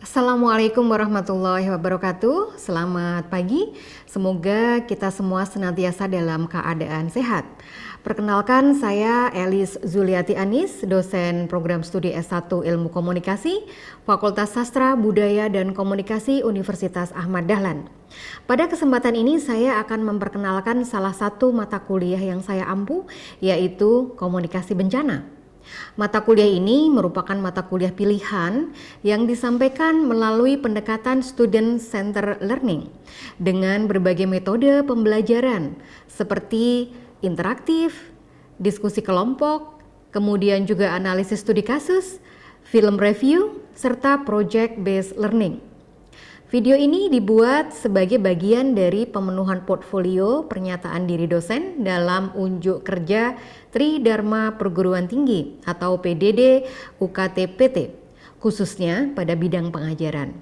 Assalamualaikum warahmatullahi wabarakatuh. Selamat pagi. Semoga kita semua senantiasa dalam keadaan sehat. Perkenalkan, saya Elis Zuliati Anis, dosen program studi S1 Ilmu Komunikasi, Fakultas Sastra, Budaya, dan Komunikasi Universitas Ahmad Dahlan. Pada kesempatan ini saya akan memperkenalkan salah satu mata kuliah yang saya ampu, yaitu Komunikasi Bencana. Mata kuliah ini merupakan mata kuliah pilihan yang disampaikan melalui pendekatan student center learning dengan berbagai metode pembelajaran seperti interaktif, diskusi kelompok, kemudian juga analisis studi kasus, film review, serta project based learning. Video ini dibuat sebagai bagian dari pemenuhan portfolio pernyataan diri dosen dalam unjuk kerja Tridharma Perguruan Tinggi atau PDD UKT-PT, khususnya pada bidang pengajaran.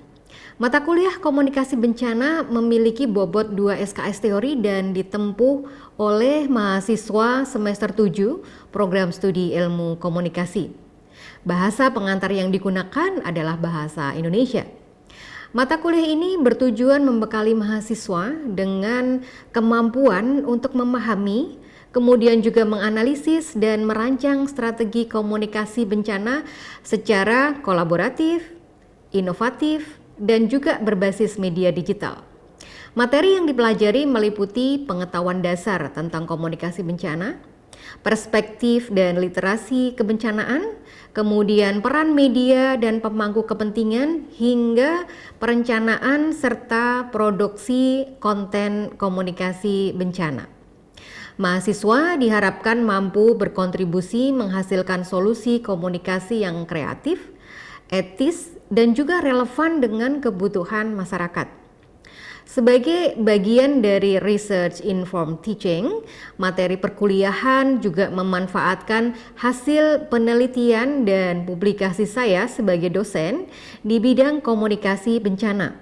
Mata kuliah Komunikasi Bencana memiliki bobot 2 SKS teori dan ditempuh oleh mahasiswa semester 7 program studi ilmu komunikasi. Bahasa pengantar yang digunakan adalah bahasa Indonesia. Mata kuliah ini bertujuan membekali mahasiswa dengan kemampuan untuk memahami, kemudian juga menganalisis dan merancang strategi komunikasi bencana secara kolaboratif, inovatif, dan juga berbasis media digital. Materi yang dipelajari meliputi pengetahuan dasar tentang komunikasi bencana, perspektif dan literasi kebencanaan, kemudian peran media dan pemangku kepentingan, hingga perencanaan serta produksi konten komunikasi bencana. Mahasiswa diharapkan mampu berkontribusi menghasilkan solusi komunikasi yang kreatif, etis, dan juga relevan dengan kebutuhan masyarakat. Sebagai bagian dari Research Informed Teaching, materi perkuliahan juga memanfaatkan hasil penelitian dan publikasi saya sebagai dosen di bidang komunikasi bencana.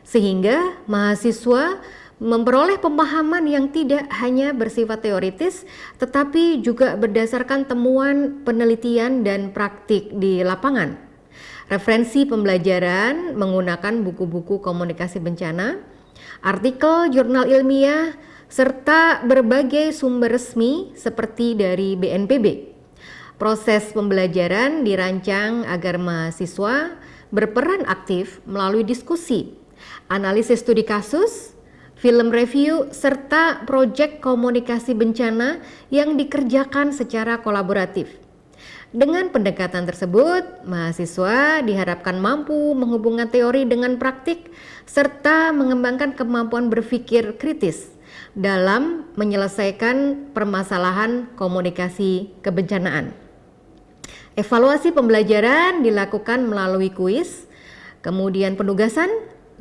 Sehingga mahasiswa memperoleh pemahaman yang tidak hanya bersifat teoritis, tetapi juga berdasarkan temuan penelitian dan praktik di lapangan. Referensi pembelajaran menggunakan buku-buku komunikasi bencana, artikel jurnal ilmiah, serta berbagai sumber resmi seperti dari BNPB. Proses pembelajaran dirancang agar mahasiswa berperan aktif melalui diskusi, analisis studi kasus, film review, serta proyek komunikasi bencana yang dikerjakan secara kolaboratif. Dengan pendekatan tersebut, mahasiswa diharapkan mampu menghubungkan teori dengan praktik serta mengembangkan kemampuan berpikir kritis dalam menyelesaikan permasalahan komunikasi kebencanaan. Evaluasi pembelajaran dilakukan melalui kuis, kemudian penugasan,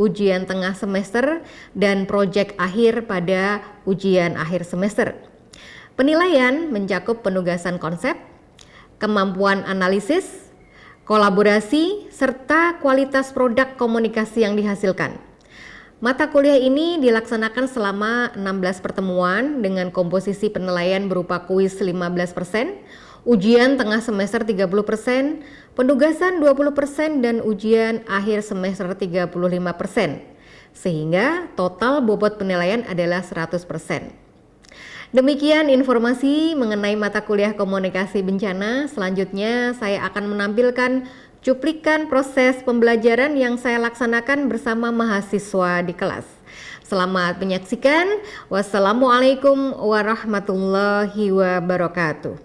ujian tengah semester, dan proyek akhir pada ujian akhir semester. Penilaian mencakup penugasan konsep, kemampuan analisis, kolaborasi, serta kualitas produk komunikasi yang dihasilkan. Mata kuliah ini dilaksanakan selama 16 pertemuan dengan komposisi penilaian berupa kuis 15%, ujian tengah semester 30%, penugasan 20%, dan ujian akhir semester 35%, sehingga total bobot penilaian adalah 100%. Demikian informasi mengenai mata kuliah komunikasi bencana. Selanjutnya saya akan menampilkan cuplikan proses pembelajaran yang saya laksanakan bersama mahasiswa di kelas. Selamat menyaksikan. Wassalamualaikum warahmatullahi wabarakatuh.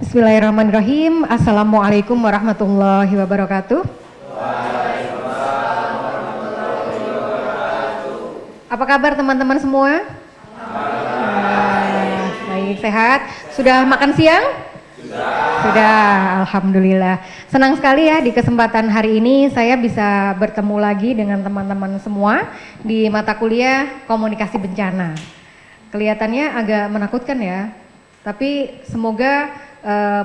Bismillahirrahmanirrahim. Assalamualaikum warahmatullahi wabarakatuh. Waalaikumsalam warahmatullahi wabarakatuh. Apa kabar teman-teman semua? Baik, sehat. Sudah makan siang? Sudah, alhamdulillah. Senang sekali ya di kesempatan hari ini saya bisa bertemu lagi dengan teman-teman semua di mata kuliah Komunikasi Bencana. Kelihatannya agak menakutkan ya, tapi semoga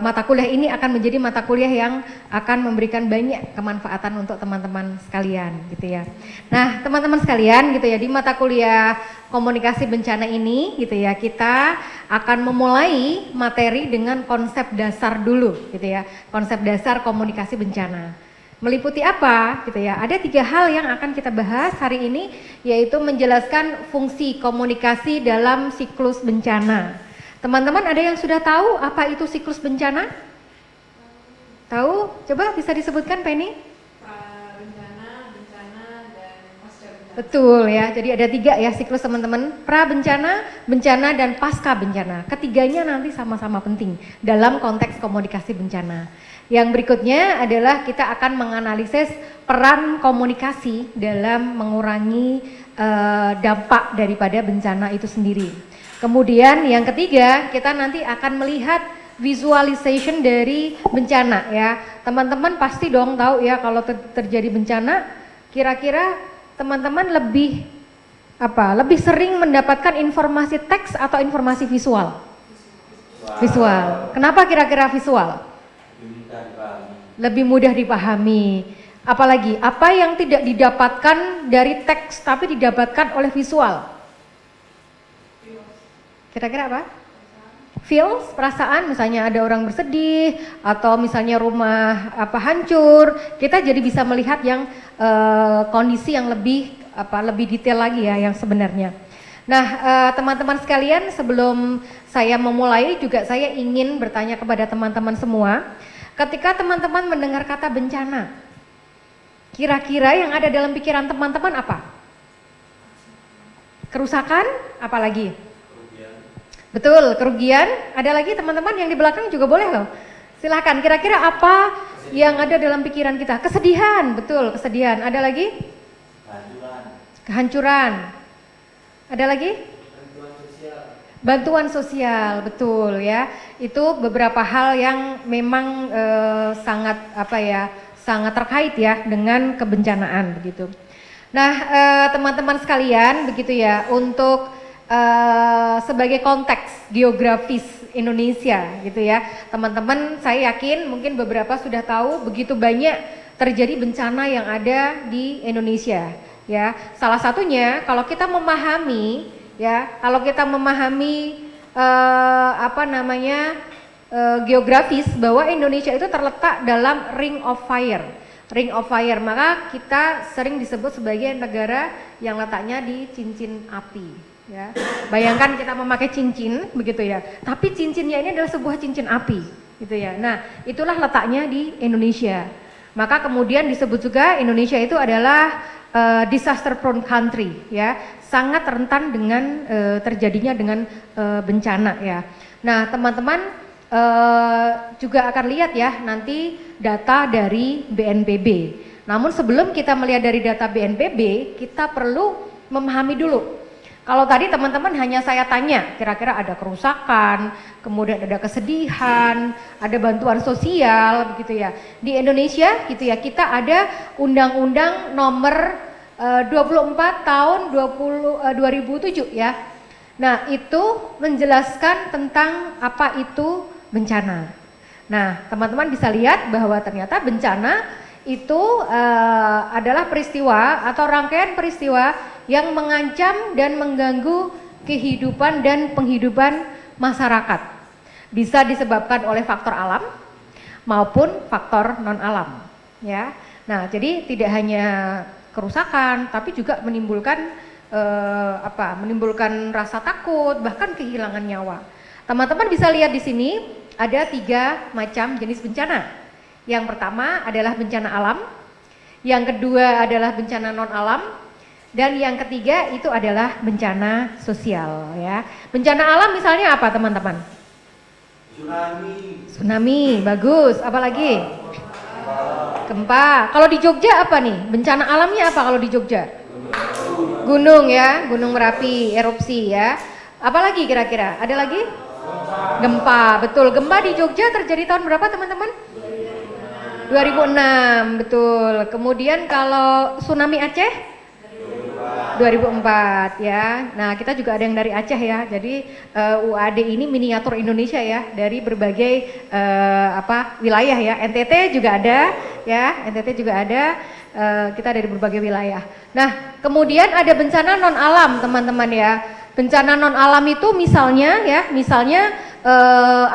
mata kuliah ini akan menjadi mata kuliah yang akan memberikan banyak kemanfaatan untuk teman-teman sekalian gitu ya. Nah, teman-teman sekalian gitu ya, di mata kuliah Komunikasi Bencana ini gitu ya, kita akan memulai materi dengan konsep dasar dulu gitu ya, konsep dasar komunikasi bencana. Meliputi apa gitu ya? Ada 3 hal yang akan kita bahas hari ini, yaitu menjelaskan fungsi komunikasi dalam siklus bencana. Teman-teman ada yang sudah tahu apa itu siklus bencana? Tahu? Coba bisa disebutkan Penny? Bencana, bencana, dan pasca bencana. Betul ya, jadi ada 3 ya siklus teman-teman, pra bencana, bencana, dan pasca bencana. Ketiganya nanti sama-sama penting dalam konteks komunikasi bencana. Yang berikutnya adalah kita akan menganalisis peran komunikasi dalam mengurangi dampak daripada bencana itu sendiri. Kemudian yang ketiga, kita nanti akan melihat visualization dari bencana ya. Teman-teman pasti dong tahu ya kalau terjadi bencana, kira-kira teman-teman lebih sering mendapatkan informasi teks atau informasi visual? Visual. Kenapa kira-kira visual? Lebih mudah dipahami. Apalagi apa yang tidak didapatkan dari teks tapi didapatkan oleh visual? Kira-kira apa? Feels, perasaan, misalnya ada orang bersedih atau misalnya rumah hancur, kita jadi bisa melihat yang kondisi yang lebih detail lagi ya yang sebenarnya. Nah, teman-teman sekalian, sebelum saya memulai juga saya ingin bertanya kepada teman-teman semua. Ketika teman-teman mendengar kata bencana, kira-kira yang ada dalam pikiran teman-teman apa? Kerusakan, apalagi? Kerugian. Betul, kerugian. Ada lagi teman-teman yang di belakang juga boleh loh. Silahkan, kira-kira apa yang ada dalam pikiran kita? Kesedihan, betul, kesedihan. Ada lagi? Kehancuran. Ada lagi? Bantuan sosial, betul ya. Itu beberapa hal yang memang sangat terkait ya dengan kebencanaan begitu. Nah, teman-teman sekalian begitu ya, untuk sebagai konteks geografis Indonesia gitu ya. Teman-teman saya yakin mungkin beberapa sudah tahu begitu banyak terjadi bencana yang ada di Indonesia ya. Salah satunya kalau kita memahami geografis bahwa Indonesia itu terletak dalam Ring of Fire. Ring of Fire, maka kita sering disebut sebagai negara yang letaknya di cincin api ya. Bayangkan kita memakai cincin begitu ya, tapi cincinnya ini adalah sebuah cincin api gitu ya. Nah, itulah letaknya di Indonesia. Maka kemudian disebut juga Indonesia itu adalah disaster prone country ya, sangat rentan dengan terjadinya dengan bencana ya. Nah, teman-teman juga akan lihat ya nanti data dari BNPB. Namun sebelum kita melihat dari data BNPB, kita perlu memahami dulu. Kalau tadi teman-teman hanya saya tanya, kira-kira ada kerusakan, kemudian ada kesedihan, ada bantuan sosial begitu ya. Di Indonesia gitu ya, kita ada Undang-Undang Nomor 24 tahun 2007 ya. Nah, itu menjelaskan tentang apa itu bencana. Nah, teman-teman bisa lihat bahwa ternyata bencana itu adalah peristiwa atau rangkaian peristiwa yang mengancam dan mengganggu kehidupan dan penghidupan masyarakat. Bisa disebabkan oleh faktor alam maupun faktor non alam ya. Nah, jadi tidak hanya kerusakan tapi juga menimbulkan menimbulkan rasa takut, bahkan kehilangan nyawa. Teman-teman bisa lihat di sini ada 3 macam jenis bencana. Yang pertama adalah bencana alam, yang kedua adalah bencana non alam, dan yang ketiga itu adalah bencana sosial ya. Bencana alam misalnya apa teman-teman? Tsunami, bagus. Apalagi? Gempa. Kalau di Jogja apa nih? Bencana alamnya apa kalau di Jogja? Gunung ya, Gunung Merapi, erupsi ya. Apalagi kira-kira? Ada lagi? Gempa, betul. Gempa di Jogja terjadi tahun berapa teman-teman? 2006, betul. Kemudian kalau tsunami Aceh? 2004 ya. Nah, kita juga ada yang dari Aceh ya. Jadi UAD ini miniatur Indonesia ya, dari berbagai wilayah ya. NTT juga ada ya, NTT juga ada. Kita dari berbagai wilayah. Nah, kemudian ada bencana non alam teman-teman ya. Bencana non alam itu misalnya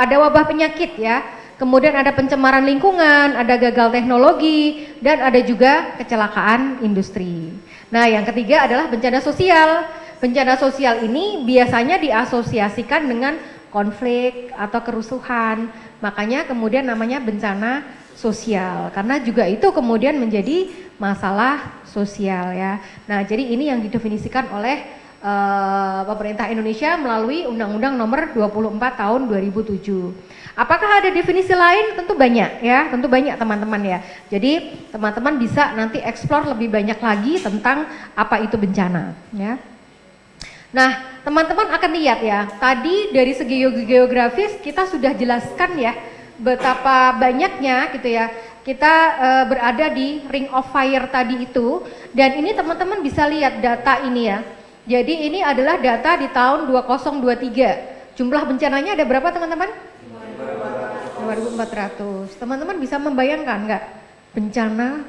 ada wabah penyakit ya. Kemudian ada pencemaran lingkungan, ada gagal teknologi, dan ada juga kecelakaan industri. Nah, yang ketiga adalah bencana sosial. Bencana sosial ini biasanya diasosiasikan dengan konflik atau kerusuhan. Makanya kemudian namanya bencana sosial, karena juga itu kemudian menjadi masalah sosial ya. Nah, jadi ini yang didefinisikan oleh pemerintah Indonesia melalui Undang-Undang Nomor 24 Tahun 2007. Apakah ada definisi lain? Tentu banyak ya, tentu banyak teman-teman ya. Jadi teman-teman bisa nanti explore lebih banyak lagi tentang apa itu bencana ya. Nah, teman-teman akan lihat ya, tadi dari segi geografis kita sudah jelaskan ya betapa banyaknya gitu ya kita berada di ring of fire tadi itu, dan ini teman-teman bisa lihat data ini ya. Jadi ini adalah data di tahun 2023. Jumlah bencananya ada berapa teman-teman? 2.400. Teman-teman bisa membayangkan nggak, bencana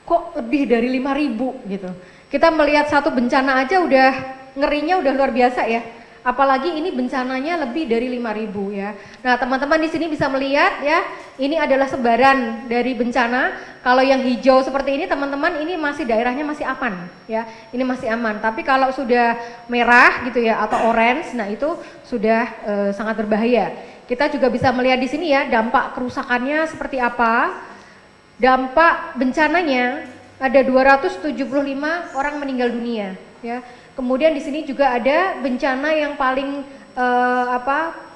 kok lebih dari 5.000 gitu. Kita melihat satu bencana aja udah ngerinya udah luar biasa ya. Apalagi ini bencananya lebih dari 5.000 ya. Nah, teman-teman di sini bisa melihat ya, ini adalah sebaran dari bencana. Kalau yang hijau seperti ini teman-teman, ini masih daerahnya masih aman ya. Ini masih aman. Tapi kalau sudah merah gitu ya atau orange, nah itu sudah sangat berbahaya. Kita juga bisa melihat di sini ya dampak kerusakannya seperti apa. Dampak bencananya ada 275 orang meninggal dunia ya. Kemudian di sini juga ada bencana yang paling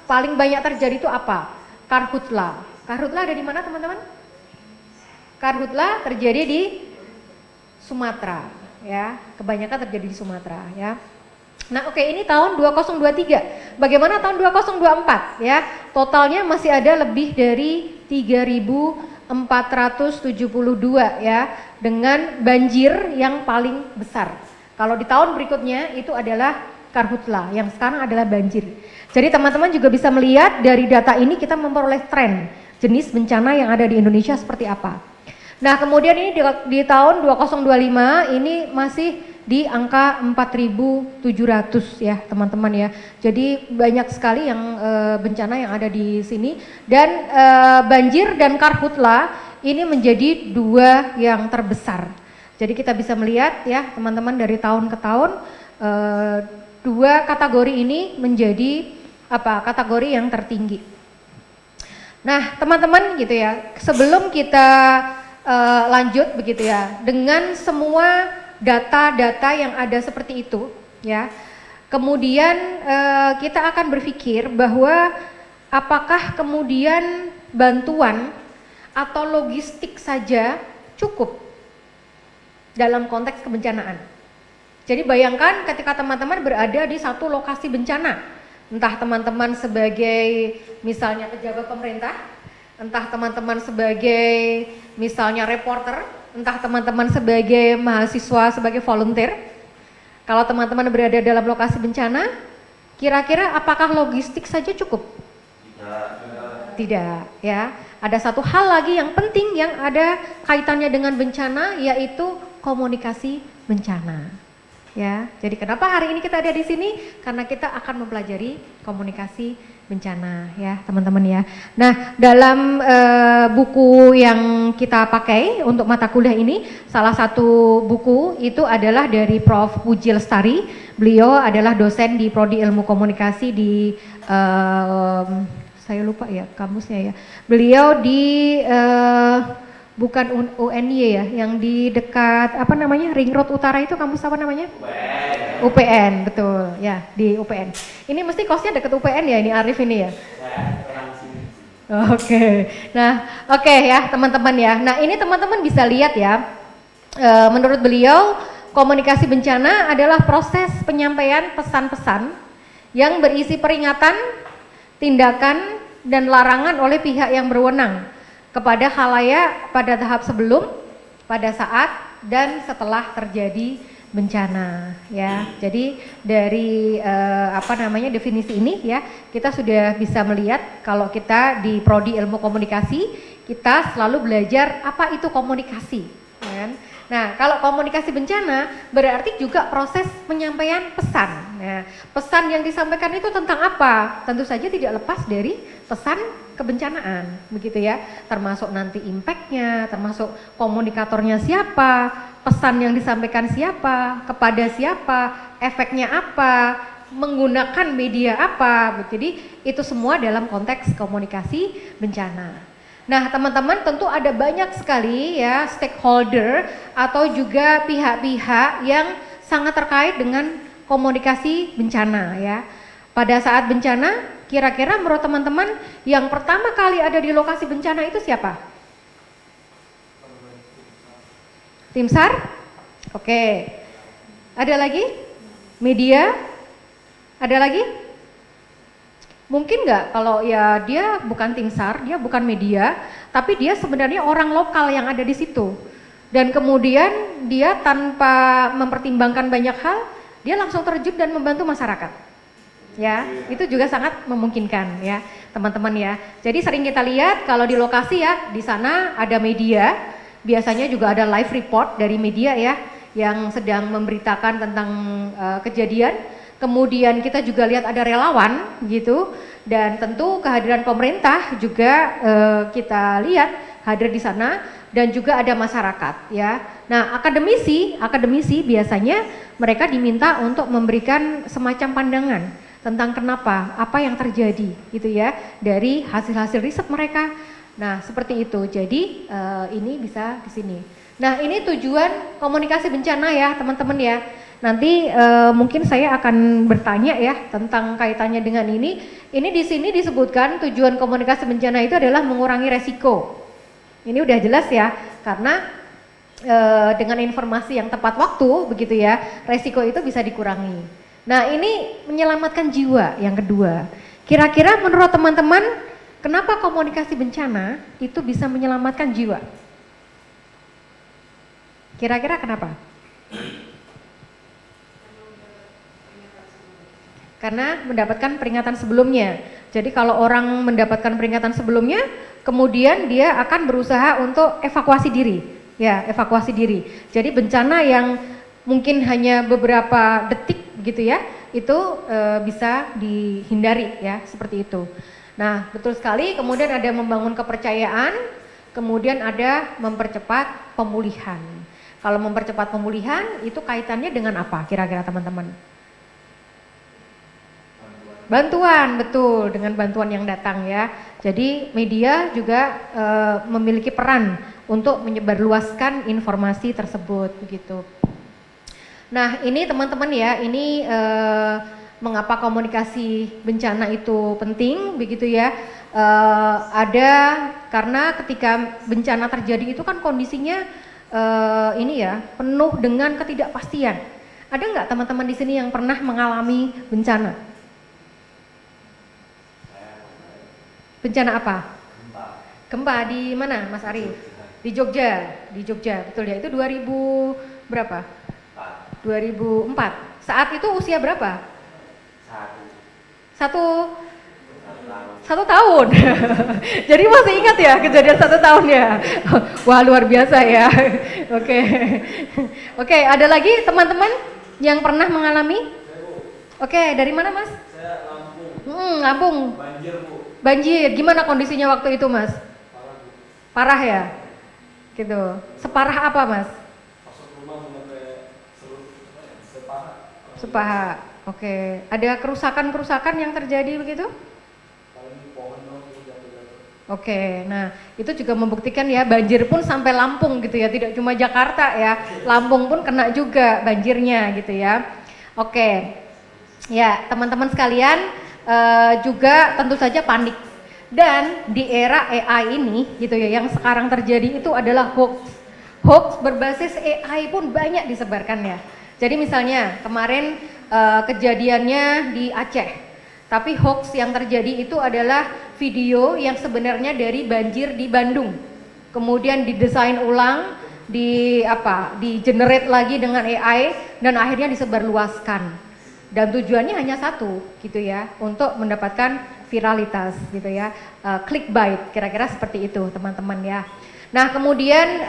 paling banyak terjadi itu apa? Karhutla. Karhutla ada di mana teman-teman? Karhutla terjadi di Sumatera ya. Kebanyakan terjadi di Sumatera ya. Nah, oke, ini tahun 2023. Bagaimana tahun 2024 ya? Totalnya masih ada lebih dari 3.472 ya, dengan banjir yang paling besar. Kalau di tahun berikutnya itu adalah karhutla, yang sekarang adalah banjir. Jadi teman-teman juga bisa melihat dari data ini kita memperoleh tren jenis bencana yang ada di Indonesia seperti apa. Nah, kemudian ini di tahun 2025 ini masih di angka 4.700 ya teman-teman ya. Jadi banyak sekali yang bencana yang ada di sini, dan banjir dan karhutla ini menjadi dua yang terbesar. Jadi kita bisa melihat ya teman-teman dari tahun ke tahun dua kategori ini menjadi kategori yang tertinggi. Nah, teman-teman gitu ya, sebelum kita lanjut begitu ya dengan semua data-data yang ada seperti itu ya. Kemudian kita akan berpikir bahwa apakah kemudian bantuan atau logistik saja cukup dalam konteks kebencanaan. Jadi bayangkan ketika teman-teman berada di satu lokasi bencana, entah teman-teman sebagai misalnya pejabat pemerintah, entah teman-teman sebagai misalnya reporter, entah teman-teman sebagai mahasiswa, sebagai volunteer. Kalau teman-teman berada dalam lokasi bencana, kira-kira apakah logistik saja cukup? Tidak ya. Ada satu hal lagi yang penting yang ada kaitannya dengan bencana, yaitu komunikasi bencana. Ya, jadi kenapa hari ini kita ada di sini? Karena kita akan mempelajari komunikasi bencana ya teman-teman ya. Nah, dalam buku yang kita pakai untuk mata kuliah ini, salah satu buku itu adalah dari Prof. Puji Lestari. Beliau adalah dosen di Prodi Ilmu Komunikasi di saya lupa ya kamusnya ya. Beliau di bukan UNY ya, yang di dekat apa namanya Ring Road Utara itu kampus apa namanya? UPN, betul ya, di UPN. Ini mesti kosnya dekat UPN ya, ini Arif ini ya. Oke. Nah, oke ya teman-teman ya. Nah, ini teman-teman bisa lihat ya. Menurut beliau, komunikasi bencana adalah proses penyampaian pesan-pesan yang berisi peringatan, tindakan, dan larangan oleh pihak yang berwenang kepada khalayak pada tahap sebelum, pada saat, dan setelah terjadi bencana ya. Jadi dari definisi ini ya, kita sudah bisa melihat kalau kita di Prodi Ilmu Komunikasi, kita selalu belajar apa itu komunikasi kan? Nah, kalau komunikasi bencana berarti juga proses penyampaian pesan. Nah, pesan yang disampaikan itu tentang apa? Tentu saja tidak lepas dari pesan kebencanaan, begitu ya, termasuk nanti impact-nya, termasuk komunikatornya siapa, pesan yang disampaikan siapa, kepada siapa, efeknya apa, menggunakan media apa. Jadi itu semua dalam konteks komunikasi bencana. Nah teman-teman, tentu ada banyak sekali ya stakeholder atau juga pihak-pihak yang sangat terkait dengan komunikasi bencana ya. Pada saat bencana, kira-kira menurut teman-teman yang pertama kali ada di lokasi bencana itu siapa? Tim SAR? Oke. Ada lagi? Media? Ada lagi? Mungkin nggak kalau ya dia bukan tim SAR, dia bukan media, tapi dia sebenarnya orang lokal yang ada di situ. Dan kemudian dia tanpa mempertimbangkan banyak hal, dia langsung terjun dan membantu masyarakat. Ya, itu juga sangat memungkinkan ya, teman-teman ya. Jadi sering kita lihat kalau di lokasi ya, di sana ada media, biasanya juga ada live report dari media ya, yang sedang memberitakan tentang kejadian. Kemudian kita juga lihat ada relawan gitu, dan tentu kehadiran pemerintah juga kita lihat hadir di sana, dan juga ada masyarakat ya. Nah akademisi biasanya mereka diminta untuk memberikan semacam pandangan tentang kenapa, apa yang terjadi gitu ya, dari hasil-hasil riset mereka. Nah seperti itu, jadi ini bisa di sini. Nah ini tujuan komunikasi bencana ya teman-teman ya. Nanti mungkin saya akan bertanya ya tentang kaitannya dengan ini. Ini di sini disebutkan tujuan komunikasi bencana itu adalah mengurangi resiko. Ini udah jelas ya, karena dengan informasi yang tepat waktu begitu ya, resiko itu bisa dikurangi. Nah ini menyelamatkan jiwa yang kedua. Kira-kira menurut teman-teman, kenapa komunikasi bencana itu bisa menyelamatkan jiwa? Kira-kira kenapa? Karena mendapatkan peringatan sebelumnya. Jadi kalau orang mendapatkan peringatan sebelumnya, kemudian dia akan berusaha untuk evakuasi diri. Ya, evakuasi diri. Jadi bencana yang mungkin hanya beberapa detik gitu ya, itu bisa dihindari ya, seperti itu. Nah betul sekali, kemudian ada membangun kepercayaan, kemudian ada mempercepat pemulihan. Kalau mempercepat pemulihan itu kaitannya dengan apa kira-kira teman-teman? Bantuan, betul, dengan bantuan yang datang ya. Jadi media juga memiliki peran untuk menyebarluaskan informasi tersebut begitu. Nah ini teman-teman ya, ini mengapa komunikasi bencana itu penting begitu ya. Ada karena ketika bencana terjadi itu kan kondisinya ini ya, penuh dengan ketidakpastian. Ada nggak teman-teman di sini yang pernah mengalami bencana? Bencana apa? Gempa di mana Mas Ari? Di Jogja, betul ya. Itu 2000 berapa? 2004. Saat itu usia berapa? Satu tahun. Jadi masih ingat ya kejadian 1 tahun ya. Wah luar biasa ya. Oke, ada lagi teman-teman yang pernah mengalami? Oke, dari mana Mas? Saya Lampung. Lampung. Banjir Bu. Banjir, gimana kondisinya waktu itu Mas? Parah ya? Gitu. Separah apa Mas? Masuk rumah sampai sepaha. Sepaha. Oke. Ada kerusakan-kerusakan yang terjadi begitu? Paling pohon dong jatuh-jatuh. Oke, nah itu juga membuktikan ya banjir pun sampai Lampung gitu ya, tidak cuma Jakarta ya, Lampung pun kena juga banjirnya gitu ya. Oke, ya teman-teman sekalian juga tentu saja panik. Dan di era AI ini gitu ya, yang sekarang terjadi itu adalah hoax. Hoax berbasis AI pun banyak disebarkan ya. Jadi misalnya kemarin kejadiannya di Aceh, tapi hoax yang terjadi itu adalah video yang sebenarnya dari banjir di Bandung, kemudian didesain ulang, di generate lagi dengan AI dan akhirnya disebarluaskan. Dan tujuannya hanya satu gitu ya, untuk mendapatkan viralitas gitu ya, clickbait, kira-kira seperti itu teman-teman ya. Nah kemudian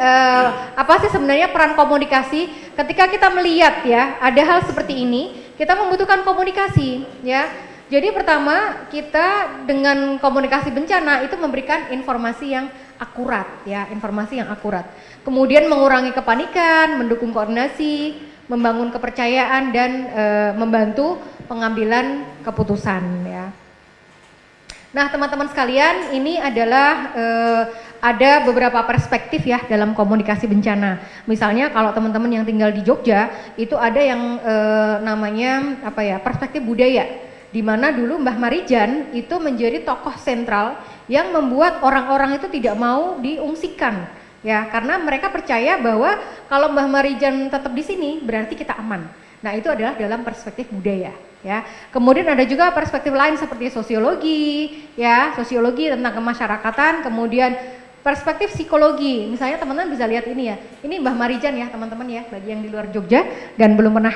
apa sih sebenarnya peran komunikasi ketika kita melihat ya ada hal seperti ini, kita membutuhkan komunikasi ya. Jadi pertama kita dengan komunikasi bencana itu memberikan informasi yang akurat ya, informasi yang akurat. Kemudian mengurangi kepanikan, mendukung koordinasi, membangun kepercayaan dan membantu pengambilan keputusan ya. Nah teman-teman sekalian, ini adalah ada beberapa perspektif ya dalam komunikasi bencana. Misalnya kalau teman-teman yang tinggal di Jogja itu ada yang namanya apa ya, perspektif budaya, di mana dulu Mbah Marijan itu menjadi tokoh sentral yang membuat orang-orang itu tidak mau diungsikan ya, karena mereka percaya bahwa kalau Mbah Marijan tetap di sini berarti kita aman. Nah itu adalah dalam perspektif budaya ya. Kemudian ada juga perspektif lain seperti sosiologi ya, sosiologi tentang kemasyarakatan, kemudian perspektif psikologi. Misalnya teman-teman bisa lihat ini ya, ini Mbah Marijan ya teman-teman ya, bagi yang di luar Jogja dan belum pernah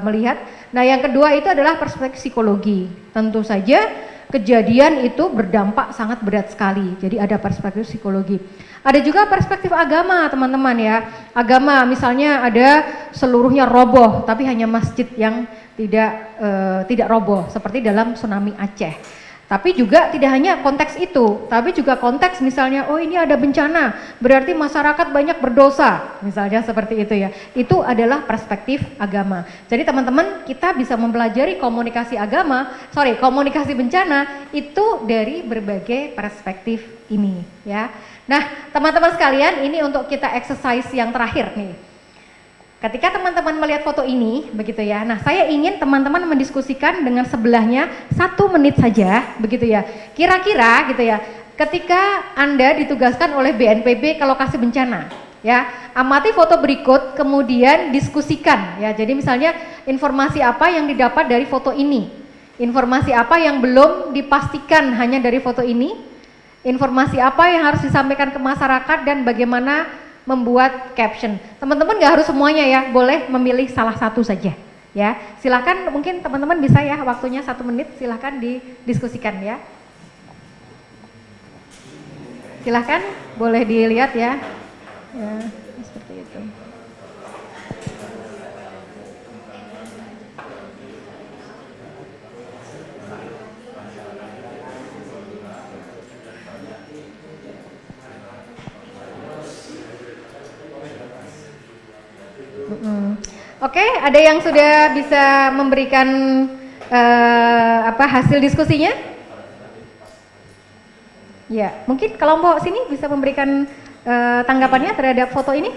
melihat. Nah yang kedua itu adalah perspektif psikologi. Tentu saja kejadian itu berdampak sangat berat sekali, jadi ada perspektif psikologi. Ada juga perspektif agama teman-teman ya, agama misalnya ada seluruhnya roboh tapi hanya masjid yang tidak roboh seperti dalam tsunami Aceh. Tapi juga tidak hanya konteks itu, tapi juga konteks misalnya oh ini ada bencana berarti masyarakat banyak berdosa misalnya seperti itu ya. Itu adalah perspektif agama. Jadi teman-teman kita bisa mempelajari komunikasi bencana itu dari berbagai perspektif ini ya. Nah teman-teman sekalian, ini untuk kita exercise yang terakhir nih. Ketika teman-teman melihat foto ini begitu ya, nah saya ingin teman-teman mendiskusikan dengan sebelahnya 1 menit saja begitu ya. Kira-kira gitu ya, ketika Anda ditugaskan oleh BNPB ke lokasi bencana ya, amati foto berikut kemudian diskusikan ya. Jadi misalnya informasi apa yang didapat dari foto ini, informasi apa yang belum dipastikan hanya dari foto ini, informasi apa yang harus disampaikan ke masyarakat, dan bagaimana membuat caption. Teman-teman gak harus semuanya ya, boleh memilih salah satu saja ya. Silahkan, mungkin teman-teman bisa ya, waktunya 1 menit, silahkan didiskusikan ya. Silahkan, boleh dilihat ya. Ya, seperti itu. Oke, ada yang sudah bisa memberikan hasil diskusinya? Ya, mungkin kelompok sini bisa memberikan tanggapannya terhadap foto ini?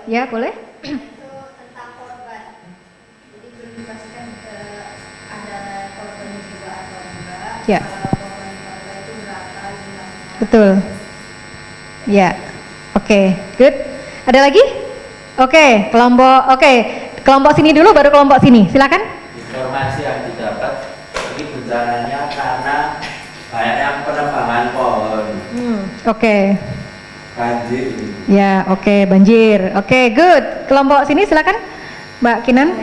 Ya, boleh. Itu tentang korban. Jadi belum dipastikan ada korban jiwa atau enggak. Ya. Korban itu berapa jumlahnya? Betul. Ya. Oke, good. Ada lagi? Oke, kelompok sini dulu baru kelompok sini. Silakan. Informasi yang didapat ini bencananya karena banyaknya penebangan pohon. Oke. Banjir. Ya, oke, banjir. Oke, good. Kelompok sini silakan. Mbak Kinan.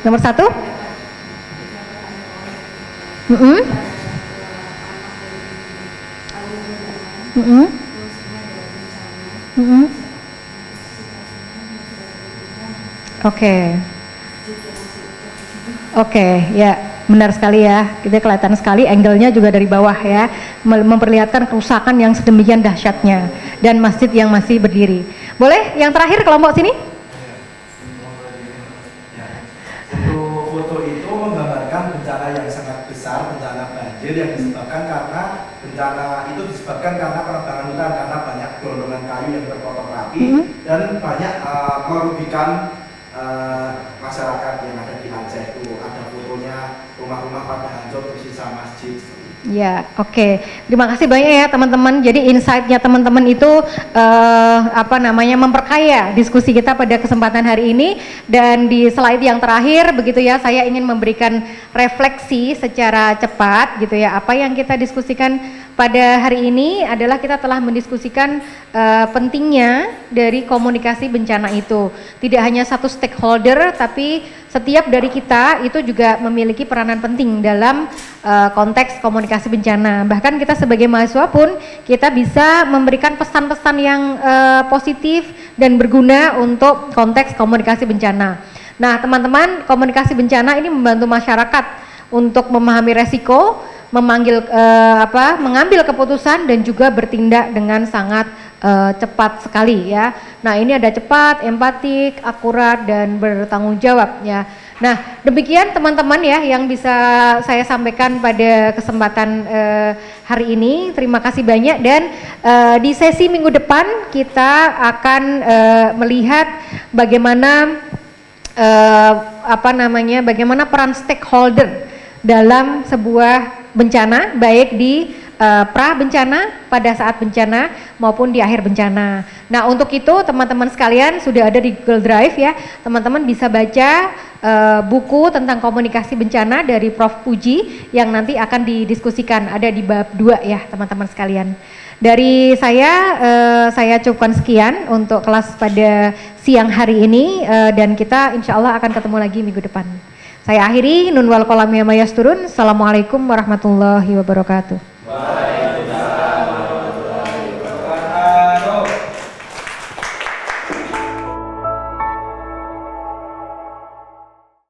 Nomor 1. Oke, ya benar sekali ya. Kita kelihatan sekali angle-nya juga dari bawah ya, memperlihatkan kerusakan yang sedemikian dahsyatnya dan masjid yang masih berdiri. Boleh yang terakhir kelompok sini? Untuk foto itu menggambarkan bencana yang sangat besar, bencana banjir yang disebabkan karena penebangan hutan, karena banyak gelondongan kayu yang terpotong rapi dan banyak merugikan masyarakat yang ada di Aceh. Itu ada fotonya, rumah-rumah pada hancur, tersisa masjid. Ya, oke. Terima kasih banyak ya teman-teman. Jadi insight-nya teman-teman itu memperkaya diskusi kita pada kesempatan hari ini. Dan di slide yang terakhir begitu ya, saya ingin memberikan refleksi secara cepat gitu ya. Apa yang kita diskusikan pada hari ini adalah kita telah mendiskusikan pentingnya dari komunikasi bencana itu. Tidak hanya satu stakeholder, tapi setiap dari kita itu juga memiliki peranan penting dalam konteks komunikasi bencana. Bahkan kita sebagai mahasiswa pun kita bisa memberikan pesan-pesan yang positif dan berguna untuk konteks komunikasi bencana. Nah, teman-teman, komunikasi bencana ini membantu masyarakat untuk memahami resiko, mengambil keputusan dan juga bertindak dengan sangat cepat sekali ya. Nah, ini ada cepat, empatik, akurat dan bertanggung jawab ya. Nah, demikian teman-teman ya yang bisa saya sampaikan pada kesempatan hari ini. Terima kasih banyak dan di sesi minggu depan kita akan melihat bagaimana bagaimana peran stakeholder dalam sebuah bencana, baik di pra bencana, pada saat bencana maupun di akhir bencana. Nah, untuk itu teman-teman sekalian sudah ada di Google Drive ya. Teman-teman bisa baca buku tentang komunikasi bencana dari Prof. Puji yang nanti akan didiskusikan, ada di bab 2 ya teman-teman sekalian. Dari saya cukupkan sekian untuk kelas pada siang hari ini dan kita insya Allah akan ketemu lagi minggu depan. Saya akhiri, nun wal qalam ya mayasturun. Assalamualaikum warahmatullahi wabarakatuh.